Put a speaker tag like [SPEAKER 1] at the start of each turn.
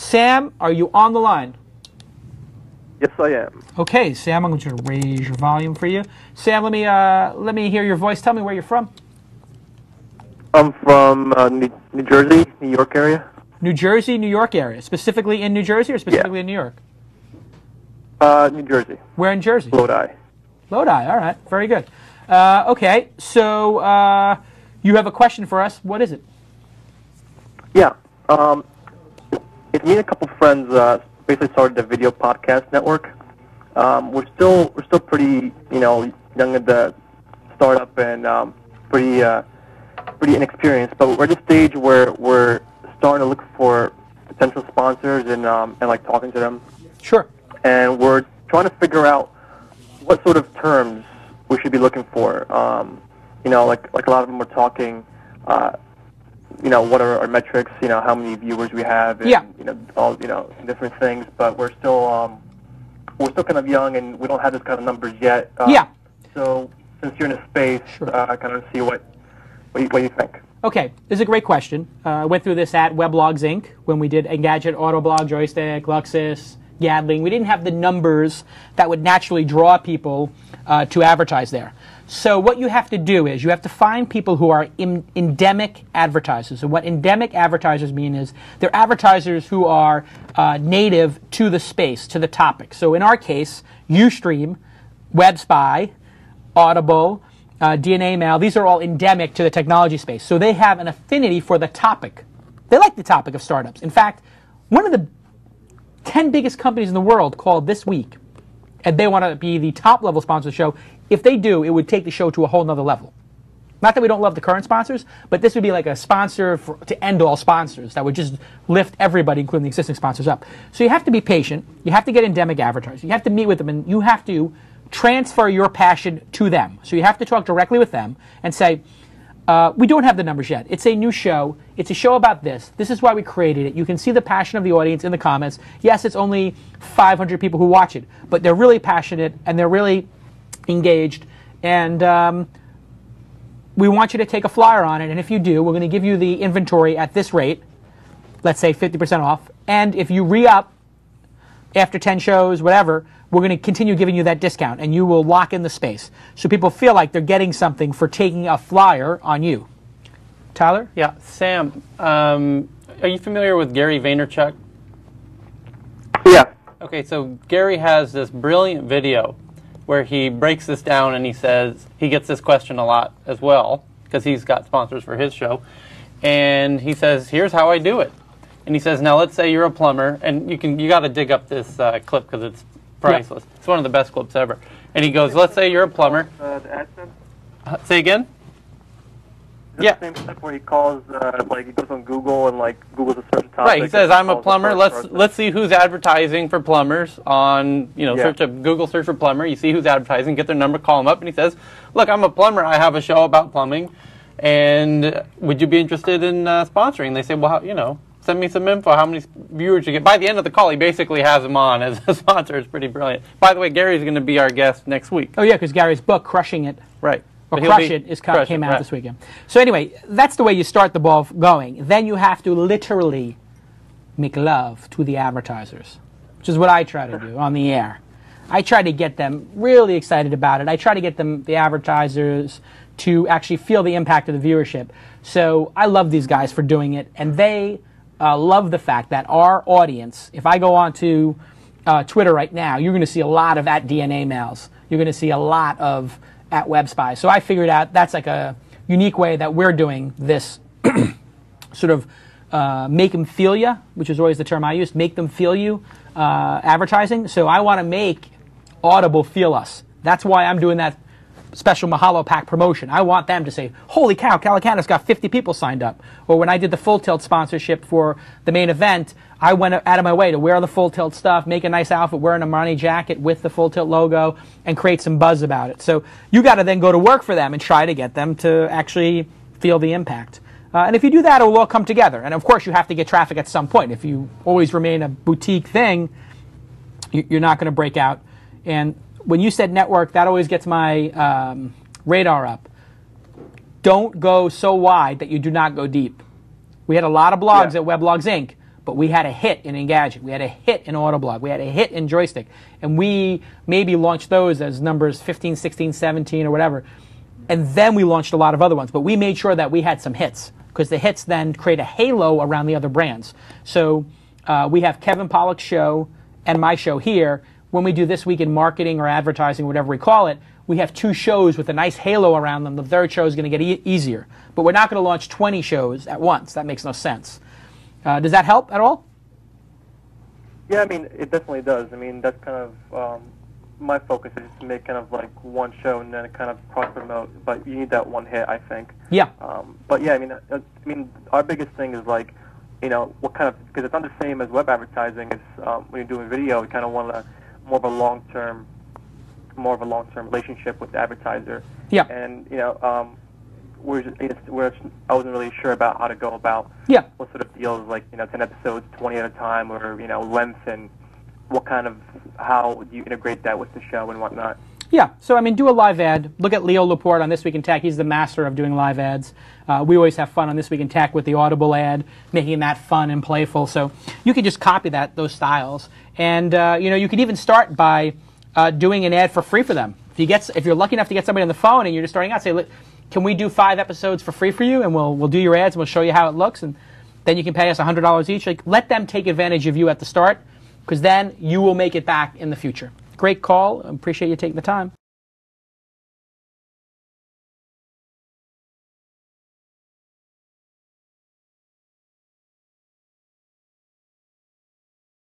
[SPEAKER 1] Sam, are you on the line?
[SPEAKER 2] Yes, I am.
[SPEAKER 1] Okay, Sam, I'm going to raise your volume for you. Sam, let me hear your voice. Tell me where you're from.
[SPEAKER 2] I'm from New Jersey, New York area.
[SPEAKER 1] New Jersey, New York area. Specifically in New Jersey or specifically in New York?
[SPEAKER 2] New Jersey.
[SPEAKER 1] Where in Jersey?
[SPEAKER 2] Lodi.
[SPEAKER 1] Lodi, all right. Very good. Okay, so you have a question for us. What is it?
[SPEAKER 2] Yeah. It's me and a couple friends basically started the video podcast network. We're still pretty young at the startup and pretty inexperienced, but we're at a stage where we're starting to look for potential sponsors and like talking to them.
[SPEAKER 1] Sure.
[SPEAKER 2] And we're trying to figure out what sort of terms we should be looking for. Like a lot of them were talking. What are our metrics? How many viewers we have, and all different things. But we're still kind of young, and we don't have this kind of numbers yet. So since you're in a space,
[SPEAKER 1] sure.
[SPEAKER 2] I kind of see what you think.
[SPEAKER 1] Okay, this is a great question. I went through this at Weblogs Inc. when we did Engadget, Autoblog, Joystick, Luxus, Yadling. We didn't have the numbers that would naturally draw people to advertise there. So what you have to do is you have to find people who are endemic advertisers. And what endemic advertisers mean is they're advertisers who are native to the space, to the topic. So in our case, Ustream, WebSpy, Audible, DNA Mail, these are all endemic to the technology space. So they have an affinity for the topic. They like the topic of startups. In fact, one of the 10 biggest companies in the world called This Week, and they want to be the top level sponsor of the show. If they do, it would take the show to a whole nother level. Not that we don't love the current sponsors, but this would be like a sponsor to end all sponsors that would just lift everybody, including the existing sponsors, up. So you have to be patient. You have to get endemic advertisers. You have to meet with them, and you have to transfer your passion to them. So you have to talk directly with them and say, we don't have the numbers yet. It's a new show. It's a show about this. This is why we created it. You can see the passion of the audience in the comments. Yes, it's only 500 people who watch it, but they're really passionate and they're really engaged. And we want you to take a flyer on it. And if you do, we're going to give you the inventory at this rate, let's say 50% off. And if you re-up after 10 shows, whatever, we're going to continue giving you that discount, and you will lock in the space. So people feel like they're getting something for taking a flyer on you. Tyler?
[SPEAKER 3] Yeah, Sam, are you familiar with Gary Vaynerchuk?
[SPEAKER 2] Yeah.
[SPEAKER 3] Okay, so Gary has this brilliant video where he breaks this down, and he says, he gets this question a lot as well, because he's got sponsors for his show, and he says, here's how I do it. And he says, now let's say you're a plumber, and you got to dig up this clip because it's priceless. Yeah. It's one of the best clips ever. And he goes, let's say you're a plumber.
[SPEAKER 2] The AdSense?
[SPEAKER 3] Say again?
[SPEAKER 2] Yeah. The same step where he calls, he goes on Google and Google's a search topic.
[SPEAKER 3] Right. He says, I'm a plumber. Let's see who's advertising for plumbers on Google search for plumber. You see who's advertising, get their number, call them up, and he says, look, I'm a plumber. I have a show about plumbing, and would you be interested in sponsoring? They say, well, send me some info, how many viewers you get. By the end of the call, he basically has them on as a sponsor. It's pretty brilliant. By the way, Gary's going to be our guest next week.
[SPEAKER 1] Oh, yeah, because Gary's book, Crushing It,
[SPEAKER 3] right,
[SPEAKER 1] or Crush It, came out this weekend. So anyway, that's the way you start the ball going. Then you have to literally make love to the advertisers, which is what I try to do on the air. I try to get them really excited about it. I try to get the advertisers to actually feel the impact of the viewership. So I love these guys for doing it, and they love the fact that our audience, if I go on to Twitter right now, you're going to see a lot of at DNA Mails. You're going to see a lot of at WebSpy. So I figured out that's like a unique way that we're doing this sort of make them feel you, which is always the term I use, make them feel you advertising. So I want to make Audible feel us. That's why I'm doing that special Mahalo Pack promotion. I want them to say, holy cow, Calicanis got 50 people signed up. Or when I did the Full Tilt sponsorship for the main event, I went out of my way to wear the Full Tilt stuff, make a nice outfit, wear an Armani jacket with the Full Tilt logo, and create some buzz about it. So you got to then go to work for them and try to get them to actually feel the impact. And if you do that, it will all come together. And of course, you have to get traffic at some point. If you always remain a boutique thing, you're not going to break out. And when you said network, that always gets my radar up. Don't go so wide that you do not go deep. We had a lot of blogs at Weblogs Inc., but we had a hit in Engadget, we had a hit in Autoblog, we had a hit in Joystick, and we maybe launched those as numbers 15, 16, 17, or whatever. And then we launched a lot of other ones, but we made sure that we had some hits, because the hits then create a halo around the other brands. So we have Kevin Pollak's show and my show here. When we do This Week in Marketing or Advertising, whatever we call it, we have two shows with a nice halo around them. The third show is going to get easier. But we're not going to launch 20 shows at once. That makes no sense. Does that help at all?
[SPEAKER 2] Yeah, I mean, it definitely does. I mean, that's kind of my focus is to make kind of like one show and then kind of cross-promote. But you need that one hit, I think.
[SPEAKER 1] Yeah.
[SPEAKER 2] But yeah, I mean, our biggest thing is like, you know, what kind of, because it's not the same as web advertising. It's when you're doing video, you kind of want more of a long-term relationship with the advertiser.
[SPEAKER 1] Yeah.
[SPEAKER 2] And you know, I wasn't really sure about how to go about what sort of deals, like, you know, 10 episodes, 20 at a time, or, you know, length, and how do you integrate that with the show and whatnot.
[SPEAKER 1] Yeah, so I mean, do a live ad. Look at Leo Laporte on This Week in Tech. He's the master of doing live ads. We always have fun on This Week in Tech with the Audible ad, making that fun and playful. So you can just copy those styles, and you know, you could even start by doing an ad for free for them. If you're lucky enough to get somebody on the phone and you're just starting out, say, can we do 5 episodes for free for you, and we'll do your ads and we'll show you how it looks, and then you can pay us $100 each. Like, let them take advantage of you at the start, because then you will make it back in the future. Great call. Appreciate you taking the time.